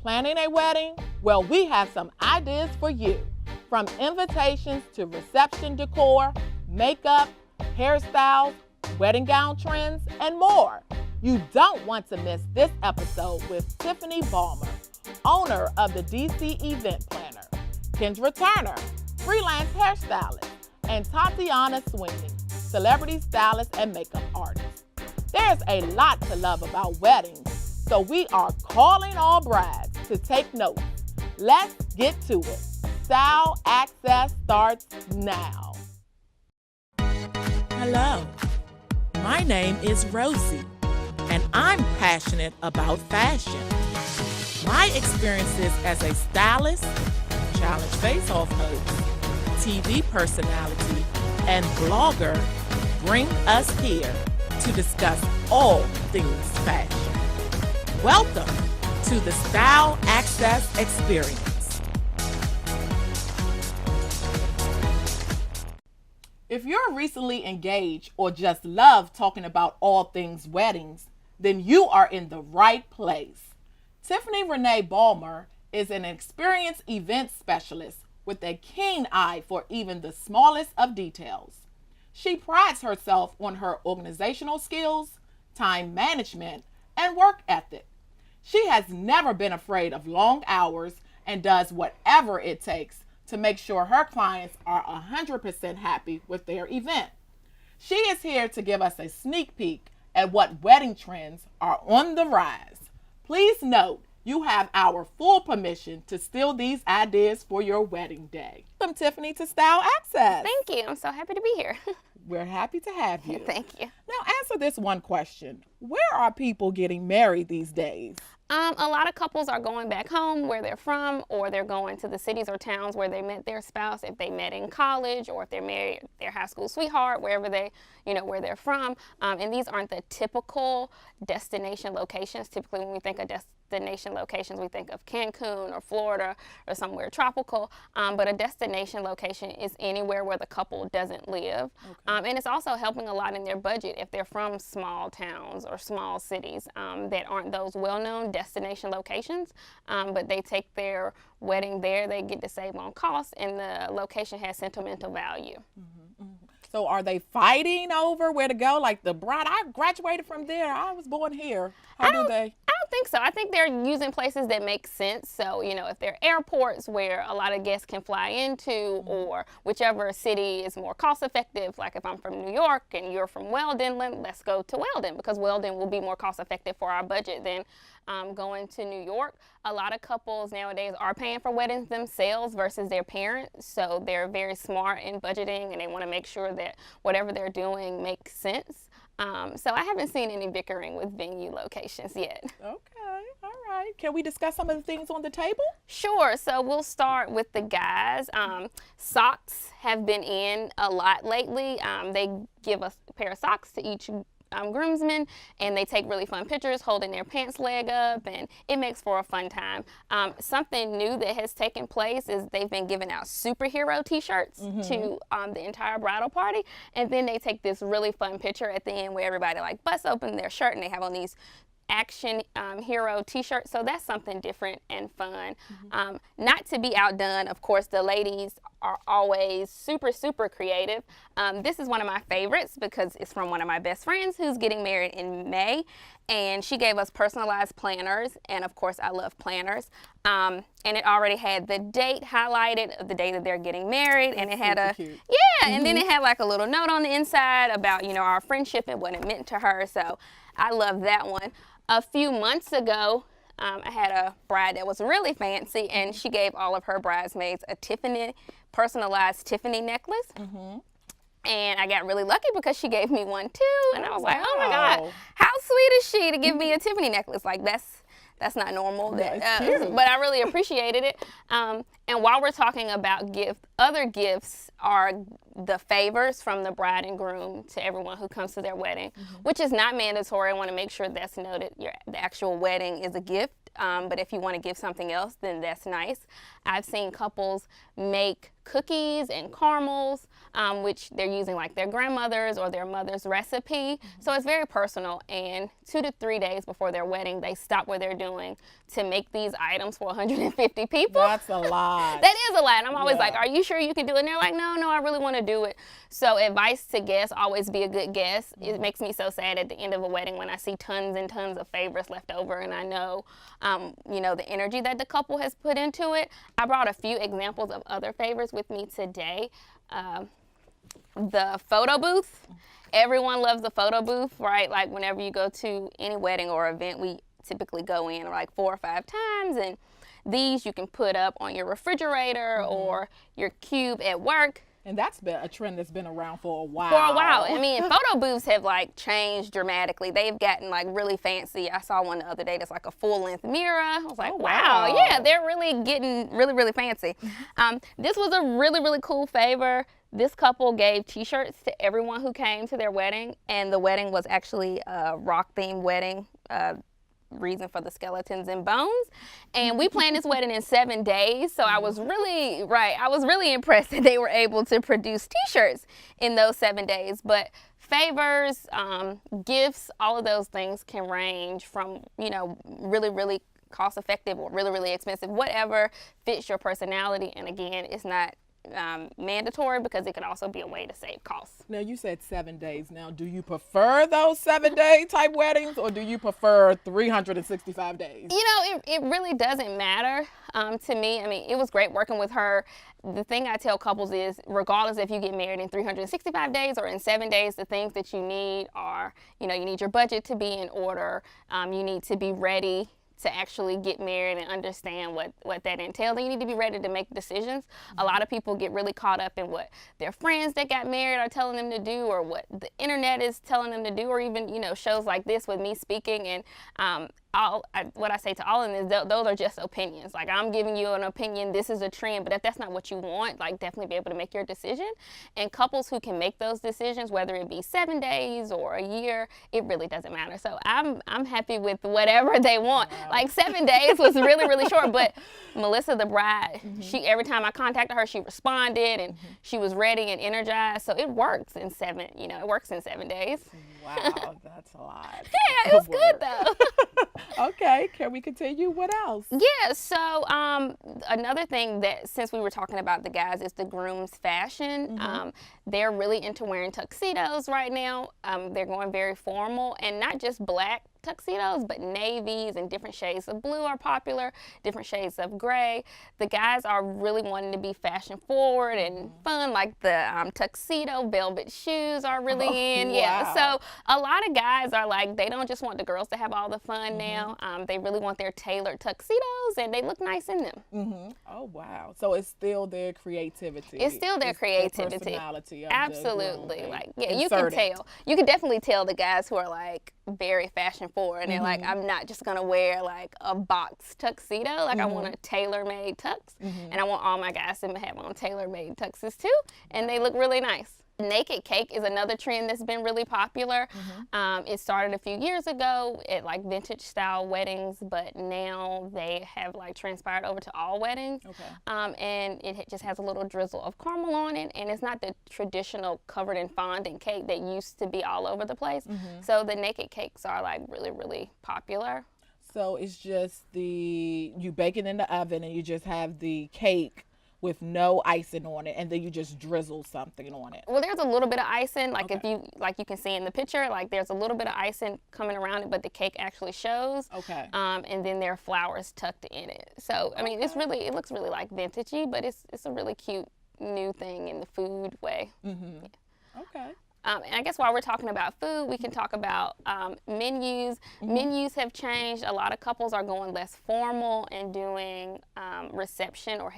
Planning a wedding? Well, we have some ideas for you. From invitations to reception decor, makeup, hairstyles, wedding gown trends, and more. You don't want to miss this episode with Tiffany Balmer, owner of the DC Event Planner, Kyndra Turner, freelance hairstylist, and Tatiana Sweeney, celebrity stylist and makeup artist. There's a lot to love about weddings, so we are calling all brides to take notes. Let's get to it. Style Access starts now. Hello, my name is Rosie, and I'm passionate about fashion. My experiences as a stylist, challenge face-off host, TV personality, and blogger bring us here to discuss all things fashion. Welcome to the Style Access Experience. If you're recently engaged or just love talking about all things weddings, then you are in the right place. Tiffany Renee Balmer is an experienced event specialist with a keen eye for even the smallest of details. She prides herself on her organizational skills, time management, and work ethic. She has never been afraid of long hours and does whatever it takes to make sure her clients are 100% happy with their event. She is here to give us a sneak peek at what wedding trends are on the rise. Please note, you have our full permission to steal these ideas for your wedding day. Welcome, Tiffany, to Style Access. Thank you. I'm so happy to be here. We're happy to have you. Thank you. Now, answer this one question. Where are people getting married these days? A lot of couples are going back home where they're from, or they're going to the cities or towns where they met their spouse, if they met in college, or if they're married their high school sweetheart, wherever they, where they're from. And these aren't the typical destination locations. Typically, when we think of destination locations, we think of Cancun or Florida or somewhere tropical. But a destination location is anywhere where the couple doesn't live. Okay. And it's also helping a lot in their budget if they're from small towns or small cities that aren't those well-known destination locations, but they take their wedding there, they get to save on costs, and the location has sentimental value. Mm-hmm, mm-hmm. So are they fighting over where to go? Like the bride, I graduated from there, I was born here. How do they? I don't think so. I think they're using places that make sense. So, if they're airports where a lot of guests can fly into, or whichever city is more cost effective, like if I'm from New York and you're from Weldon, let's go to Weldon, because Weldon will be more cost effective for our budget than going to New York. A lot of couples nowadays are paying for weddings themselves versus their parents, so they're very smart in budgeting, and they want to make sure that whatever they're doing makes sense. So I haven't seen any bickering with venue locations yet. Okay, all right. Can we discuss some of the things on the table? Sure. So we'll start with the guys. Socks have been in a lot lately. They give a pair of socks to each groomsmen, and they take really fun pictures holding their pants leg up, and it makes for a fun time. Something new that has taken place is they've been giving out superhero t-shirts to the entire bridal party, and then they take this really fun picture at the end where everybody like busts open their shirt and they have on these action hero t-shirt. So that's something different and fun. Not to be outdone, of course, the ladies are always super creative. This is one of my favorites because it's from one of my best friends who's getting married in May, and she gave us personalized planners, and of course I love planners. And it already had the date highlighted of the day that they're getting married, and it had and then it had like a little note on the inside about our friendship and what it meant to her. So I love that one. A few months ago, I had a bride that was really fancy, and she gave all of her bridesmaids a personalized Tiffany necklace. And I got really lucky because she gave me one too, and I was like, oh my God, how sweet is she to give me a Tiffany necklace? Like that's not normal, but I really appreciated it. And while we're talking about other gifts are the favors from the bride and groom to everyone who comes to their wedding, which is not mandatory. I want to make sure that's noted. The actual wedding is a gift, but if you want to give something else, then that's nice. I've seen couples make cookies and caramels, which they're using like their grandmother's or their mother's recipe. So it's very personal. And 2 to 3 days before their wedding, they stop what they're doing to make these items for 150 people. That's a lot. That is a lot. And I'm always like, are you sure you can do it? And they're like, no, I really want to do it. So advice to guests, always be a good guest. It makes me so sad at the end of a wedding when I see tons and tons of favors left over, and I know, the energy that the couple has put into it. I brought a few examples of other favors with me today. The photo booth. Everyone loves the photo booth, right? Like whenever you go to any wedding or event, we typically go in like 4 or 5 times, and these you can put up on your refrigerator or your cube at work. And that's been a trend that's been around for a while. I mean, photo booths have like changed dramatically. They've gotten like really fancy. I saw one the other day that's like a full-length mirror. I was like, wow, yeah, they're really getting really, really fancy. This was a really, really cool favor. This couple gave t-shirts to everyone who came to their wedding, and the wedding was actually a rock-themed wedding. Reason for the skeletons and bones, and we planned this wedding in 7 days, so I was really impressed that they were able to produce t-shirts in those 7 days. But favors, gifts, all of those things can range from really, really cost effective or really, really expensive, whatever fits your personality. And again, it's not mandatory, because it could also be a way to save costs. Now, you said 7 days. Now, do you prefer those 7-day type weddings, or do you prefer 365 days? It really doesn't matter to me. I mean, it was great working with her. The thing I tell couples is, regardless if you get married in 365 days or in 7 days, the things that you need are, you need your budget to be in order. You need to be ready to actually get married and understand what that entails. And you need to be ready to make decisions. A lot of people get really caught up in what their friends that got married are telling them to do, or what the internet is telling them to do, or even, shows like this with me speaking. And what I say to all of them is those are just opinions. Like, I'm giving you an opinion, this is a trend, but if that's not what you want, like, definitely be able to make your decision. And couples who can make those decisions, whether it be 7 days or a year, it really doesn't matter. So I'm happy with whatever they want. Wow. Like, 7 days was really, really short, but Melissa, the bride, she, every time I contacted her, she responded, and she was ready and energized. So it works in 7 days. Wow, that's a lot. Yeah, it was good though. Okay, can we continue? What else? Yeah, so another thing that, since we were talking about the guys, is the groom's fashion. They're really into wearing tuxedos right now. They're going very formal, and not just black tuxedos, but navies and different shades of blue are popular, different shades of gray. The guys are really wanting to be fashion forward and fun, like the tuxedo velvet shoes are really in. Yeah, so a lot of guys are like, they don't just want the girls to have all the fun now. They really want their tailored tuxedos, and they look nice in them. Oh, wow. So it's still their creativity. It's still their creativity. The personality of absolutely. Like, you can tell. You can definitely tell the guys who are like very fashion forward, and they're like, I'm not just gonna wear like a box tuxedo. Like, I want a tailor-made tux, and I want all my guys to have on tailor-made tuxes too, and they look really nice. Naked cake is another trend that's been really popular. It started a few years ago at like vintage style weddings, but now they have like transpired over to all weddings. And it just has a little drizzle of caramel on it, and it's not the traditional covered in fondant cake that used to be all over the place. So the naked cakes are like really, really popular. So it's just you bake it in the oven, and you just have the cake with no icing on it, and then you just drizzle something on it. Well, there's a little bit of icing, like if you can see in the picture, like there's a little bit of icing coming around it, but the cake actually shows. And then there are flowers tucked in it. So I mean, it looks really like vintagey, but it's a really cute new thing in the food way. And I guess while we're talking about food, we can talk about menus. Menus have changed. A lot of couples are going less formal and doing reception or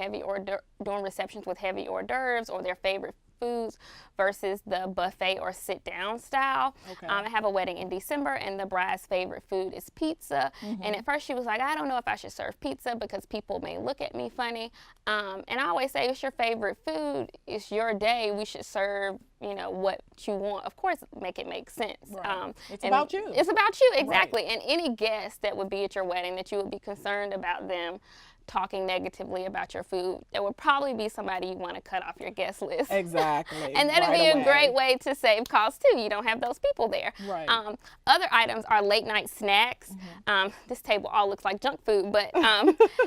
doing receptions with heavy hors d'oeuvres or their favorite foods versus the buffet or sit-down style. I have a wedding in December, and the bride's favorite food is pizza. And at first she was like, I don't know if I should serve pizza because people may look at me funny. And I always say, it's your favorite food. It's your day. We should serve, what you want. Of course, make it make sense. It's about you. It's about you, exactly. And any guest that would be at your wedding that you would be concerned about them talking negatively about your food, there would probably be somebody you want to cut off your guest list. Exactly. And that'd be a great way to save costs too. You don't have those people there. Right. Other items are late night snacks. This table all looks like junk food, but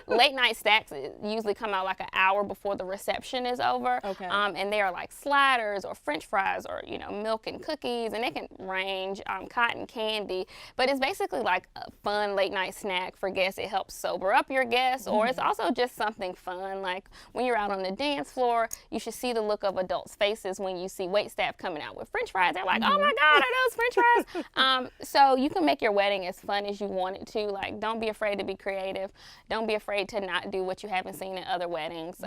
late night snacks usually come out like an hour before the reception is over. Okay. And they are like sliders or French fries or milk and cookies, and they can range, cotton candy. But it's basically like a fun late night snack for guests. It helps sober up your guests, or it's also just something fun. Like when you're out on the dance floor, you should see the look of adults' faces when you see wait staff coming out with French fries. They're like, oh my God, are those French fries? So you can make your wedding as fun as you want it to. Like, don't be afraid to be creative. Don't be afraid to not do what you haven't seen in other weddings.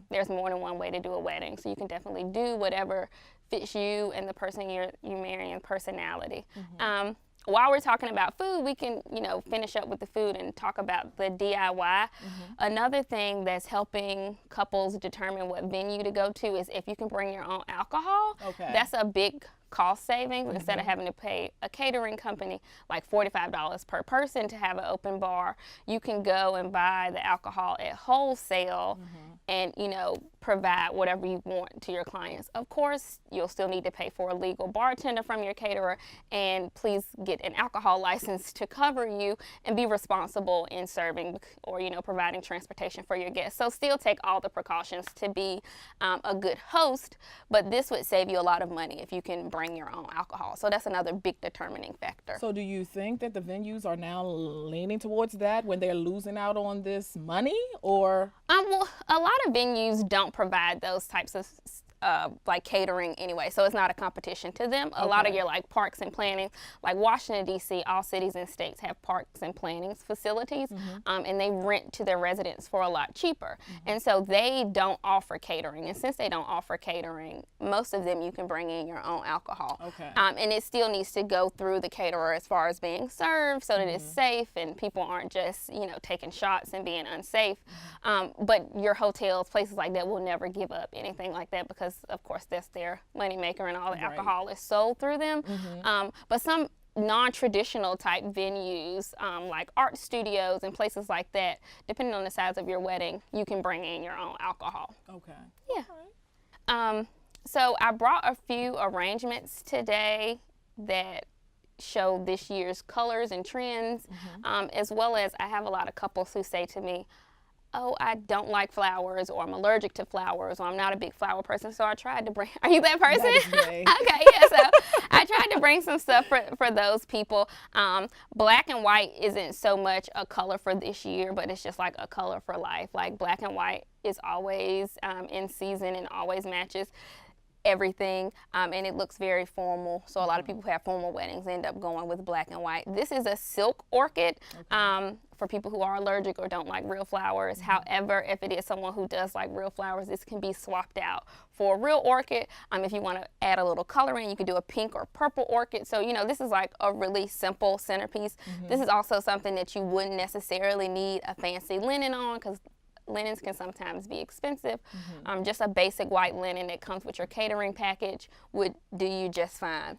There's more than one way to do a wedding, so you can definitely do whatever fits you and the person you're marrying personality. While we're talking about food, we can, finish up with the food and talk about the DIY. Another thing that's helping couples determine what venue to go to is if you can bring your own alcohol. Okay. That's a big cost savings. Instead of having to pay a catering company like $45 per person to have an open bar, you can go and buy the alcohol at wholesale and provide whatever you want to your clients. Of course, you'll still need to pay for a legal bartender from your caterer, and please get an alcohol license to cover you and be responsible in serving or providing transportation for your guests. So still take all the precautions to be a good host, but this would save you a lot of money if you can bring your own alcohol. So that's another big determining factor. So do you think that the venues are now leaning towards that when they're losing out on this money, or? Well, a lot of venues don't provide those types of like catering anyway, so it's not a competition to them. A lot of your like parks and planning, like Washington D.C., all cities and states have parks and planning facilities, and they rent to their residents for a lot cheaper, and so they don't offer catering. And since they don't offer catering, most of them you can bring in your own alcohol. And it still needs to go through the caterer as far as being served, so that it's safe and people aren't just taking shots and being unsafe. But your hotels, places like that, will never give up anything like that, because of course that's their moneymaker, and all the alcohol is sold through them. But some non-traditional type venues, like art studios and places like that, depending on the size of your wedding, you can bring in your own alcohol. So I brought a few arrangements today that show this year's colors and trends, as well as I have a lot of couples who say to me, oh, I don't like flowers, or I'm allergic to flowers, or I'm not a big flower person. So I tried to bring, are you that person? That is me. Okay, yeah, so I tried to bring some stuff for those people. Black and white isn't so much a color for this year, but it's just like a color for life. Like black and white is always in season and always matches everything, and it looks very formal. So a lot of people who have formal weddings end up going with black and white. This is a silk orchid for people who are allergic or don't like real flowers. However, if it is someone who does like real flowers, this can be swapped out for a real orchid. If you want to add a little color in, you can do a pink or purple orchid. So this is like a really simple centerpiece. This is also something that you wouldn't necessarily need a fancy linen on, because linens can sometimes be expensive. Just a basic white linen that comes with your catering package would do you just fine.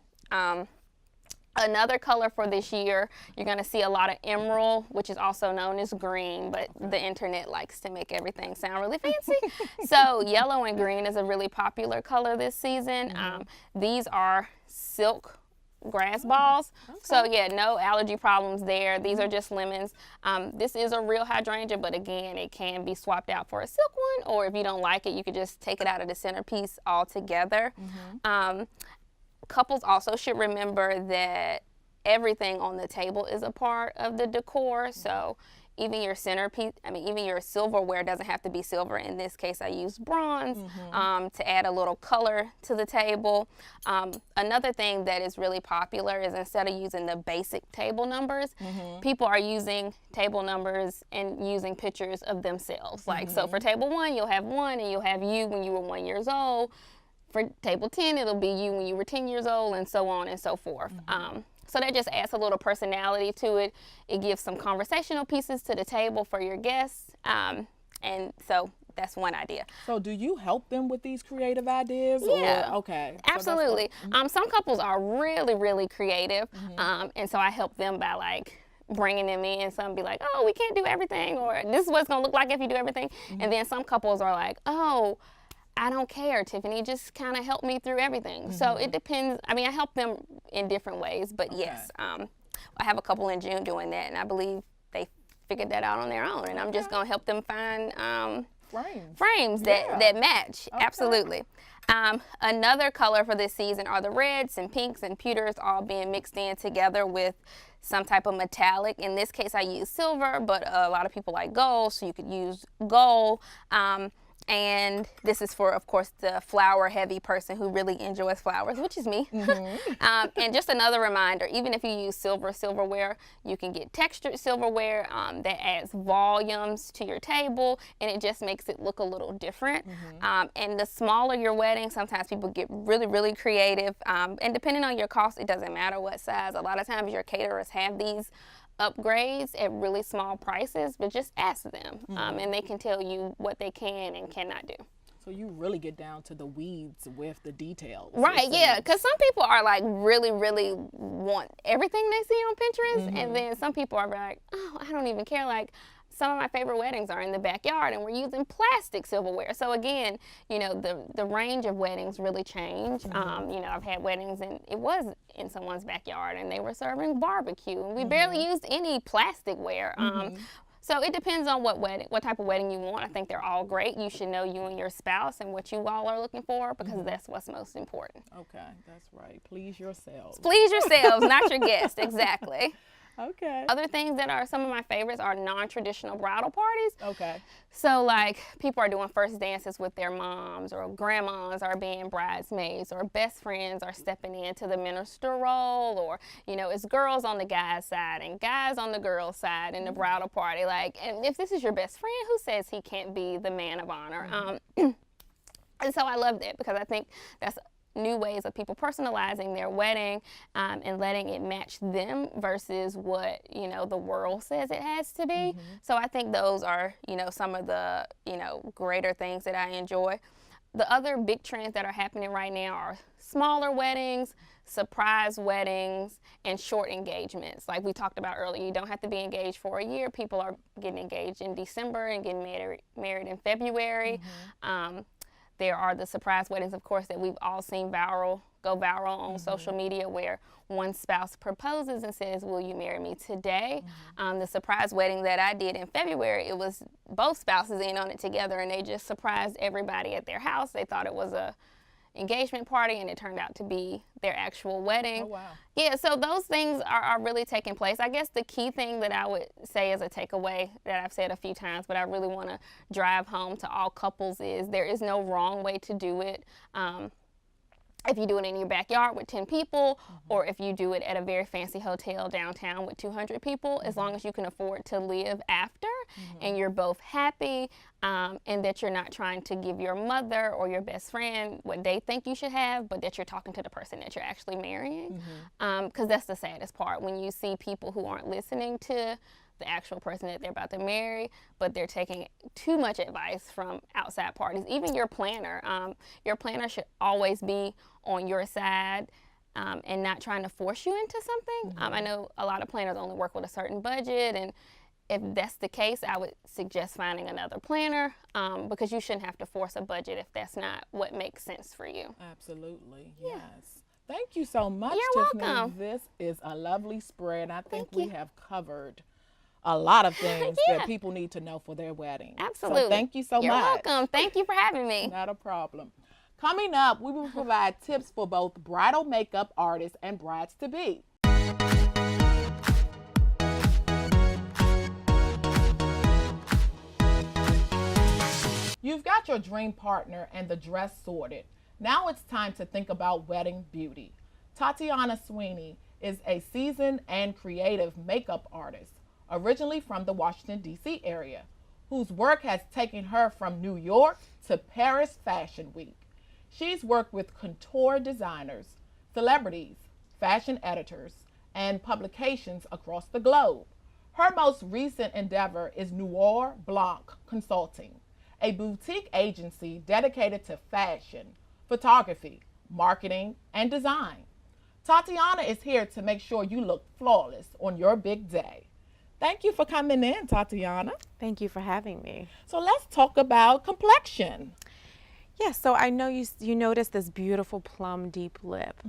Another color for this year, you're going to see a lot of emerald, which is also known as green, but the internet likes to make everything sound really fancy. So yellow and green is a really popular color this season. These are silk grass balls. So yeah, no allergy problems there. These are just lemons. This is a real hydrangea, but again, it can be swapped out for a silk one, or if you don't like it, you could just take it out of the centerpiece altogether. Couples also should remember that everything on the table is a part of the decor. So even your centerpiece, even your silverware doesn't have to be silver. In this case, I used bronze to add a little color to the table. Another thing that is really popular is, instead of using the basic table numbers, people are using table numbers and using pictures of themselves. Like, so for table 1, you'll have 1, and you'll have you when you were 1 year old. For table 10, it'll be you when you were 10 years old, and so on and so forth. So that just adds a little personality to it. It gives some conversational pieces to the table for your guests. And so that's one idea. So do you help them with these creative ideas? Yeah. Or, okay. Absolutely. Some couples are really, really creative. And so I help them by like bringing them in. Some be like, oh, we can't do everything, or this is what it's gonna look like if you do everything. And then some couples are like, oh, I don't care, Tiffany, just kind of help me through everything. So it depends. I mean, I help them in different ways, but yes, I have a couple in June doing that, and I believe they figured that out on their own, and I'm just gonna help them find frames that match. Absolutely. Another color for this season are the reds and pinks and pewters all being mixed in together with some type of metallic. In this case, I use silver, but a lot of people like gold, so you could use gold. And this is for, of course, the flower-heavy person who really enjoys flowers, which is me. And just another reminder, even if you use silverware, you can get textured silverware that adds volumes to your table, and it just makes it look a little different. And the smaller your wedding, sometimes people get really, really creative. And depending on your cost, it doesn't matter what size. A lot of times your caterers have these upgrades at really small prices, but just ask them and they can tell you what they can and cannot do. So you really get down to the weeds with the details. Right, yeah, because some people are like really want everything they see on Pinterest, and then some people are like, oh, I don't even care. Like, some of my favorite weddings are in the backyard and we're using plastic silverware. So again, you know, the range of weddings really change. You know, I've had weddings and it was in someone's backyard and they were serving barbecue and we barely used any plasticware. So it depends on what type of wedding you want. I think they're all great. You should know you and your spouse and what you all are looking for, because that's what's most important. Okay, that's right. Please yourselves. Please yourselves, not your guests. Exactly. Okay. Other things that are some of my favorites are non-traditional bridal parties. Okay. So like people are doing first dances with their moms, or grandmas are being bridesmaids, or best friends are stepping into the minister role, or, you know, it's girls on the guys' side and guys on the girls' side in the bridal party. Like, and if this is your best friend, who says he can't be the man of honor? And so I love that, because I think that's new ways of people personalizing their wedding and letting it match them versus what, you know, the world says it has to be. So I think those are, you know, some of the, you know, greater things that I enjoy. The other big trends that are happening right now are smaller weddings, surprise weddings, and short engagements. Like we talked about earlier, you don't have to be engaged for a year. People are getting engaged in December and getting married in February. There are the surprise weddings, of course, that we've all seen go viral on social media, where one spouse proposes and says, will you marry me today? The surprise wedding that I did in February, it was both spouses in on it together, and they just surprised everybody at their house. They thought it was a engagement party, and it turned out to be their actual wedding. Oh, wow. Yeah, so those things are really taking place. I guess the key thing that I would say as a takeaway that I've said a few times, but I really want to drive home to all couples, is there is no wrong way to do it. If you do it in your backyard with 10 people, or if you do it at a very fancy hotel downtown with 200 people, as long as you can afford to live after and you're both happy, and that you're not trying to give your mother or your best friend what they think you should have, but that you're talking to the person that you're actually marrying. Because that's the saddest part, when you see people who aren't listening to the actual person that they're about to marry, but they're taking too much advice from outside parties. Even your planner should always be on your side and not trying to force you into something. I know a lot of planners only work with a certain budget, and if that's the case, I would suggest finding another planner, because you shouldn't have to force a budget if that's not what makes sense for you. Absolutely, yes. Thank you so much, You're Tiffany. welcome. This is a lovely spread. I think we have covered a lot of things that people need to know for their wedding. Absolutely. So thank you so You're much. welcome. Thank you for having me. Not a problem. Coming up, we will provide tips for both bridal makeup artists and brides-to-be. You've got your dream partner and the dress sorted. Now it's time to think about wedding beauty. Tatiana Sweeney is a seasoned and creative makeup artist, originally from the Washington, D.C. area, whose work has taken her from New York to Paris Fashion Week. She's worked with couture designers, celebrities, fashion editors, and publications across the globe. Her most recent endeavor is Noir, Blanc Consulting, a boutique agency dedicated to fashion, photography, marketing, and design. Tatiana is here to make sure you look flawless on your big day. Thank you for coming in, Tatiana. Thank you for having me. So let's talk about complexion. Yeah, so I know you noticed this beautiful plum deep lip,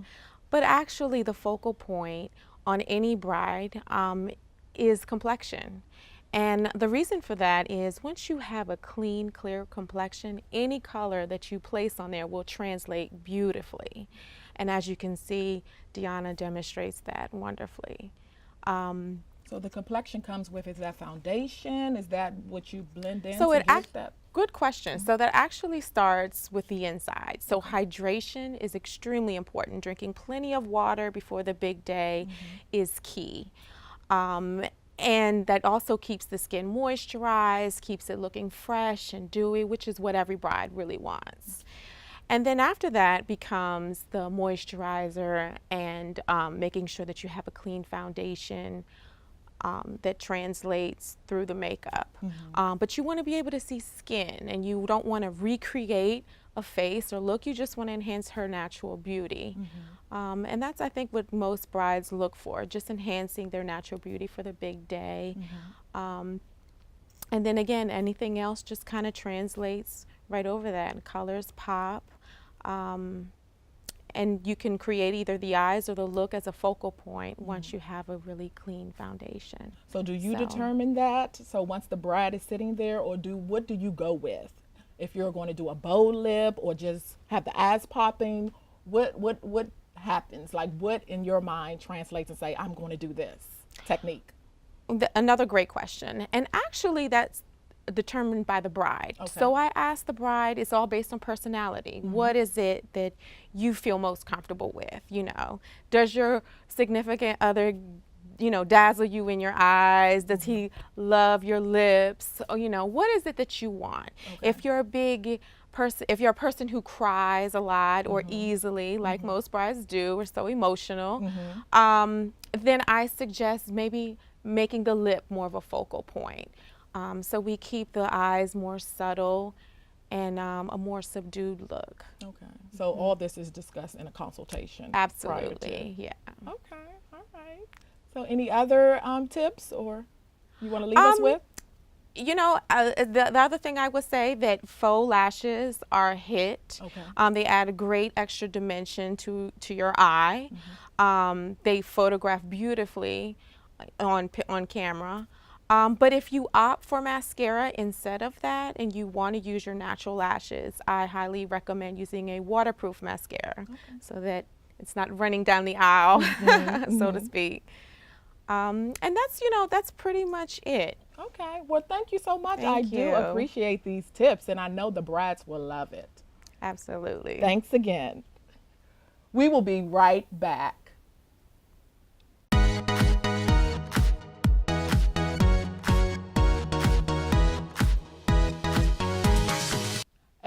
but actually the focal point on any bride is complexion. And the reason for that is once you have a clean, clear complexion, any color that you place on there will translate beautifully. And as you can see, Deanna demonstrates that wonderfully. So the complexion comes with, is that foundation? Is that what you blend in So to it get that? Good question. So that actually starts with the inside. So hydration is extremely important. Drinking plenty of water before the big day is key. And that also keeps the skin moisturized, keeps it looking fresh and dewy, which is what every bride really wants. And then after that becomes the moisturizer and making sure that you have a clean foundation that translates through the makeup. But you want to be able to see skin, and you don't want to recreate a face or look. You just want to enhance her natural beauty. And that's, I think, what most brides look for, just enhancing their natural beauty for the big day. And then again, anything else just kind of translates right over that. And colors pop. And you can create either the eyes or the look as a focal point once you have a really clean foundation. So do you determine that? So once the bride is sitting there, or what do you go with? If you're going to do a bold lip or just have the eyes popping, what happens? Like, what in your mind translates and say, I'm going to do this technique? Another great question. And actually that's determined by the bride. So I asked the bride, it's all based on personality. What is it that you feel most comfortable with? You know, does your significant other, you know, dazzle you in your eyes? Does he love your lips? Or, you know, what is it that you want? If you're a big person, if you're a person who cries a lot or easily, like most brides do, we're so emotional, then I suggest maybe making the lip more of a focal point. So we keep the eyes more subtle and a more subdued look. Okay. So all this is discussed in a consultation. Absolutely, yeah. Okay, all right. So any other tips or you want to leave us with? You know, the other thing I would say that faux lashes are a hit. They add a great extra dimension to your eye. They photograph beautifully on camera. But if you opt for mascara instead of that and you want to use your natural lashes, I highly recommend using a waterproof mascara so that it's not running down the aisle, so to speak. And that's, you know, that's pretty much it. Okay. Well, thank you so much. Thank I you. do appreciate these tips, and I know the brides will love it. Absolutely. Thanks again. We will be right back.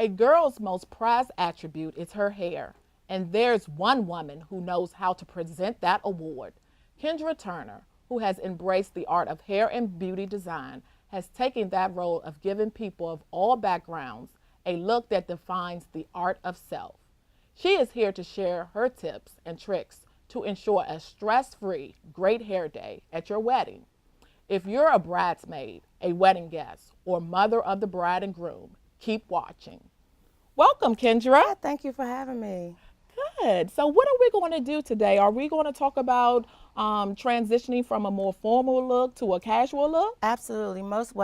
A girl's most prized attribute is her hair, and there's one woman who knows how to present that award. Kyndra Turner, who has embraced the art of hair and beauty design, has taken that role of giving people of all backgrounds a look that defines the art of self. She is here to share her tips and tricks to ensure a stress-free, great hair day at your wedding. If you're a bridesmaid, a wedding guest, or mother of the bride and groom, keep watching. Welcome, Kyndra. Thank you for having me. Good. So what are we going to do today? Are we going to talk about transitioning from a more formal look to a casual look? Absolutely. Most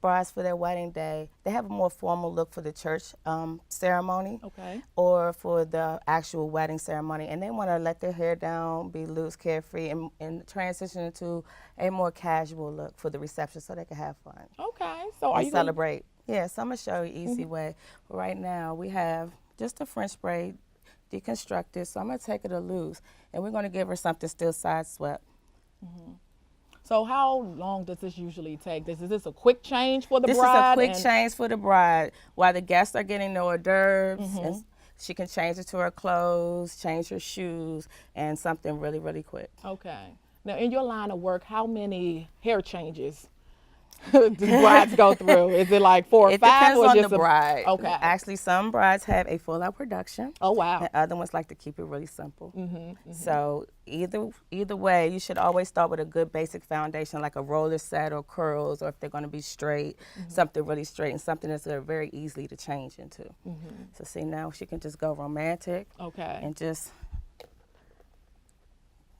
brides for their wedding day, they have a more formal look for the church ceremony or for the actual wedding ceremony. And they want to let their hair down, be loose, carefree, and transition into a more casual look for the reception so they can have fun. Okay. So are you celebrate? Yeah, so I'm going to show you an easy way. Right now, we have just a French braid deconstructed, so I'm going to take it a loose, and we're going to give her something still side swept. So how long does this usually take? Is this a quick change for the bride? This is a quick change for the bride while the guests are getting their hors d'oeuvres. And she can change it to her clothes, change her shoes, and something really, really quick. Okay. Now, in your line of work, how many hair changes brides go through? Is it like 4 or It 5? depends or on just the bride. Okay. Actually, some brides have a full-out production. Oh, wow. And other ones like to keep it really simple. So either way, you should always start with a good basic foundation, like a roller set or curls, or if they're going to be straight, something really straight and something that's very easily to change into. So see, now she can just go romantic. Okay. And just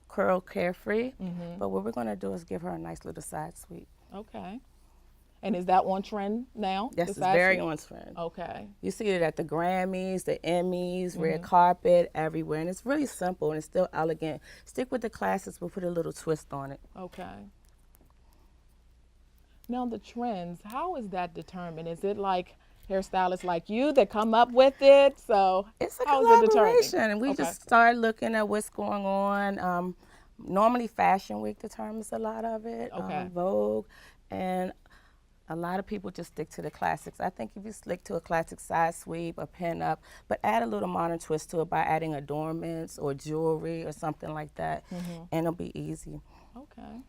curl carefree. But what we're going to do is give her a nice little side sweep. Okay. And is that on trend now? Yes, it's very on trend. Okay. You see it at the Grammys, the Emmys, red carpet, everywhere. And it's really simple and it's still elegant. Stick with the classics, but put a little twist on it. Okay. Now the trends, how is that determined? Is it like hairstylists like you that come up with it? So it's a how is it collaboration, determined? and we just start looking at what's going on. Normally, Fashion Week determines a lot of it. Okay. Vogue, and a lot of people just stick to the classics. I think if you stick to a classic side sweep, a pin up, but add a little modern twist to it by adding adornments or jewelry or something like that, and it'll be easy. Okay.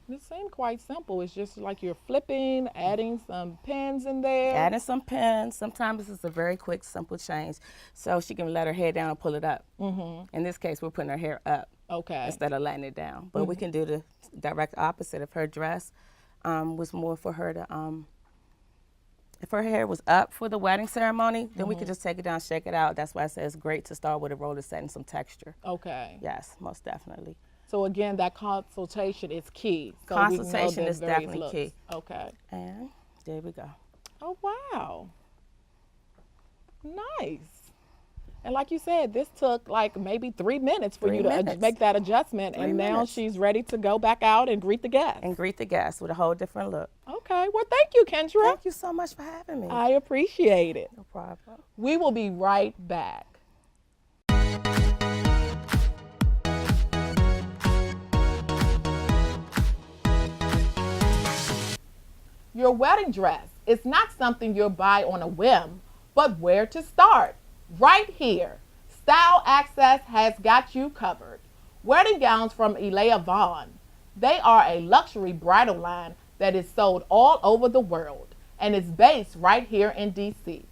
It seemed quite simple. It's just like you're flipping, adding some pins in there. Adding some pins. Sometimes it's a very quick, simple change. So she can let her hair down and pull it up. In this case, we're putting her hair up instead of letting it down. But we can do the direct opposite. If her dress was more for her to, if her hair was up for the wedding ceremony, then we could just take it down, shake it out. That's why I say it's great to start with a roller set and some texture. Okay. Yes, most definitely. So again, that consultation is key. So Consultation is definitely looks. key. Okay. And there we go. Oh, wow. Nice. And like you said, this took like maybe 3 minutes for you to make that adjustment. And now she's ready to go back out and greet the guests. And greet the guests with a whole different look. Okay. Well, thank you, Kyndra. Thank you so much for having me. I appreciate it. No problem. We will be right back. Your wedding dress is not something you'll buy on a whim, but where to start? Right here. Style Access has got you covered. Wedding gowns from Elia Vaughn. They are a luxury bridal line that is sold all over the world and is based right here in DC.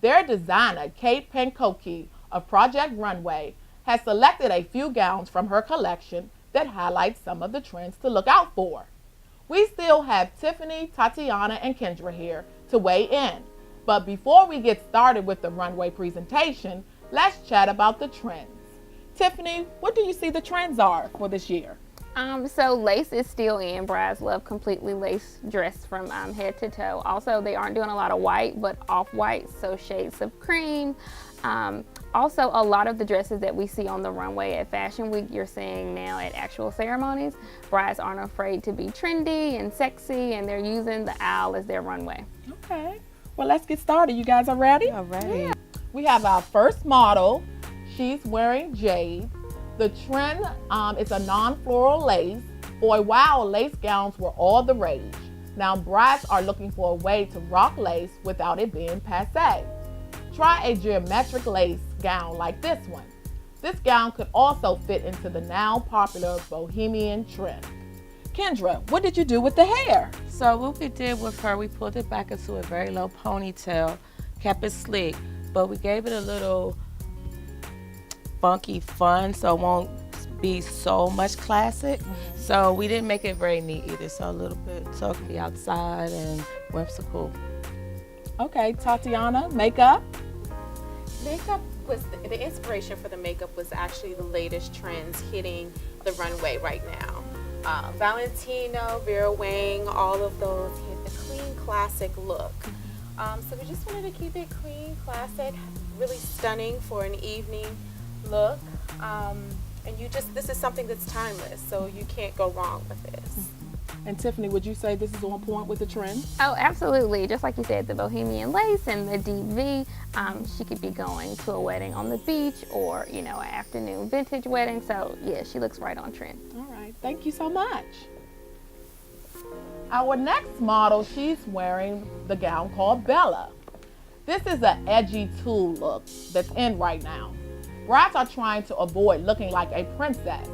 Their designer, Kate Pankoki of Project Runway, has selected a few gowns from her collection that highlight some of the trends to look out for. We still have Tiffany, Tatiana, and Kyndra here to weigh in. But before we get started with the runway presentation, let's chat about the trends. Tiffany, what do you see the trends are for this year? So lace is still in. Brides love completely lace dress from head to toe. Also, they aren't doing a lot of white, but off-white, so shades of cream. Also, a lot of the dresses that we see on the runway at Fashion Week, you're seeing now at actual ceremonies. Brides aren't afraid to be trendy and sexy, and they're using the aisle as their runway. Okay. Well, let's get started. You guys are ready? All right. Yeah. We have our first model. She's wearing jade. The trend is a non-floral lace. For a while, lace gowns were all the rage. Now, brides are looking for a way to rock lace without it being passé. Try a geometric lace gown like this one. This gown could also fit into the now popular bohemian trend. Kyndra, what did you do with the hair? So what we did with her, we pulled it back into a very low ponytail, kept it sleek, but we gave it a little funky fun so it won't be so much classic. So we didn't make it very neat either, so a little bit, so it can be outside and whimsical. Okay, Tatiana, makeup. Makeup was the inspiration for the makeup was actually the latest trends hitting the runway right now. Valentino, Vera Wang, all of those hit the clean classic look. So we just wanted to keep it clean, classic, really stunning for an evening look. And this is something that's timeless, so you can't go wrong with this. And Tiffany, would you say this is on point with the trend? Oh, absolutely. Just like you said, the bohemian lace and the deep V. She could be going to a wedding on the beach or, an afternoon vintage wedding. So, yeah, she looks right on trend. All right. Thank you so much. Our next model, she's wearing the gown called Bella. This is an edgy tulle look that's in right now. Brides are trying to avoid looking like a princess.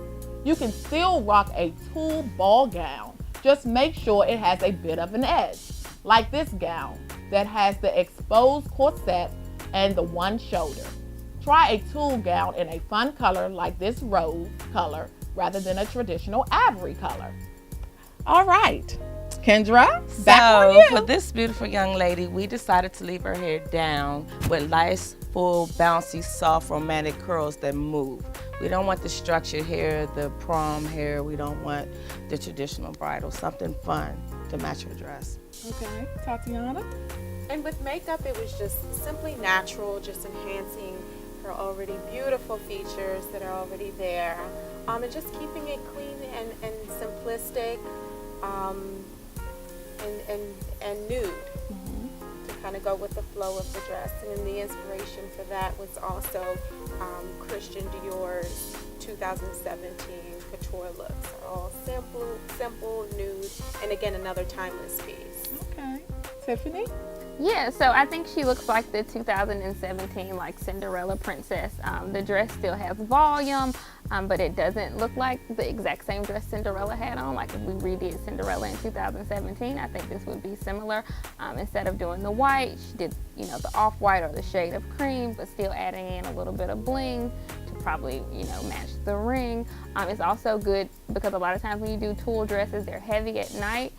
You can still rock a tulle ball gown Just make sure it has a bit of an edge, like this gown that has the exposed corset and the one shoulder. Try a tulle gown in a fun color like this rose color rather than a traditional ivory color. All right, Kyndra, back on you. For this beautiful young lady, we decided to leave her hair down with nice, full, bouncy, soft, romantic curls that move. We don't want the structured hair, the prom hair. We don't want the traditional bridal. Something fun to match her dress. Okay, Tatiana? And with makeup, it was just simply natural, just enhancing her already beautiful features that are already there. And just keeping it clean and simplistic and nude to kind of go with the flow of the dress. And then the inspiration for that was also Christian Dior's 2017 couture looks. All simple, nude, and again, another timeless piece. Okay. Tiffany? Yeah, so I think she looks like the 2017 like Cinderella princess. The dress still has volume, but it doesn't look like the exact same dress Cinderella had on. Like if we redid Cinderella in 2017, I think this would be similar. Instead of doing the white, she did, you know, the off-white or the shade of cream, but still adding in a little bit of bling to probably, you know, match the ring. It's also good because a lot of times when you do tulle dresses, they're heavy at night.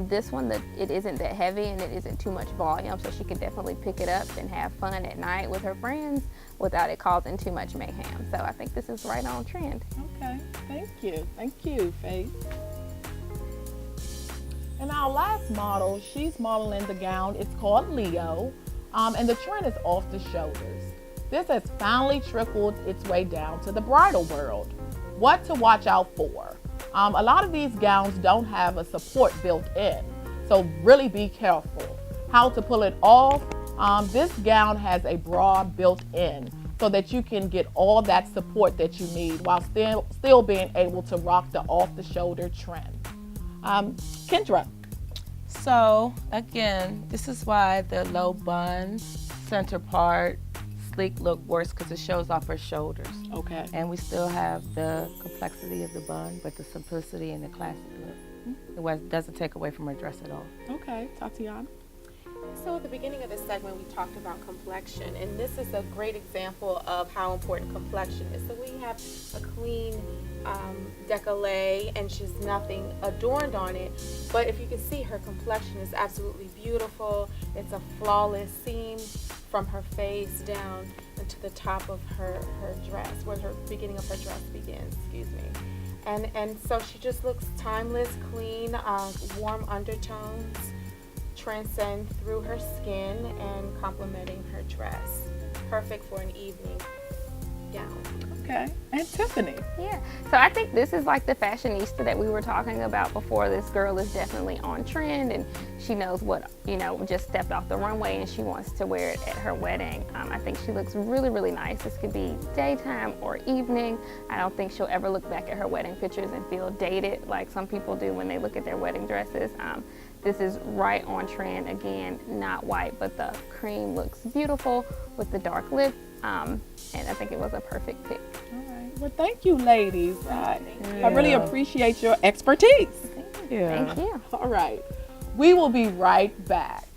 This one, it isn't that heavy and it isn't too much volume, so she can definitely pick it up and have fun at night with her friends without it causing too much mayhem. So I think this is right on trend. Okay, thank you, Faith. And our last model, she's modeling the gown. It's called Leo, and the trend is off the shoulders. This has finally trickled its way down to the bridal world. What to watch out for? A lot of these gowns don't have a support built in, so really be careful. How to pull it off? This gown has a bra built in so that you can get all that support that you need while still being able to rock the off-the-shoulder trend. Kyndra. So again, this is why the low bun, center part, sleek look works, because it shows off her shoulders. Okay. And we still have the complexity of the bun, but the simplicity and the classic look. It doesn't take away from her dress at all. Okay, Tatiana. So at the beginning of this segment, we talked about complexion, and this is a great example of how important complexion is. So we have a clean décolleté, and she's nothing adorned on it, but if you can see, her complexion is absolutely beautiful. It's a flawless seam from her face down into the top of her dress, where her beginning of her dress begins, excuse me. And so she just looks timeless, clean, warm undertones transcend through her skin and complementing her dress. Perfect for an evening gown. Okay, and Tiffany. Yeah, so I think this is like the fashionista that we were talking about before. This girl is definitely on trend, and she knows what, you know, just stepped off the runway and she wants to wear it at her wedding. I think she looks really, really nice. This could be daytime or evening. I don't think she'll ever look back at her wedding pictures and feel dated like some people do when they look at their wedding dresses. This is right on trend. Again, not white, but the cream looks beautiful with the dark lip. And I think it was a perfect pick. All right. Well, thank you, ladies. I really appreciate your expertise. Thank you. All right. We will be right back.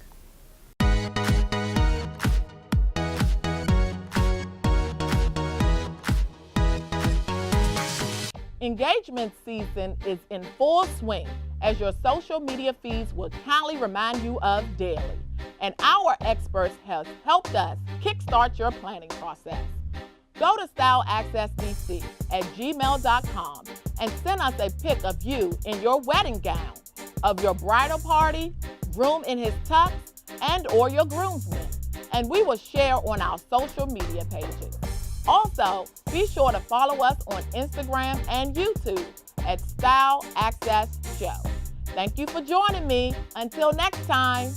Engagement season is in full swing, as your social media feeds will kindly remind you of daily. And our experts have helped us kickstart your planning process. Go to styleaccessdc@gmail.com and send us a pic of you in your wedding gown, of your bridal party, groom in his tux, and or your groomsmen. And we will share on our social media pages. Also, be sure to follow us on Instagram and YouTube at Style Access Show. Thank you for joining me. Until next time.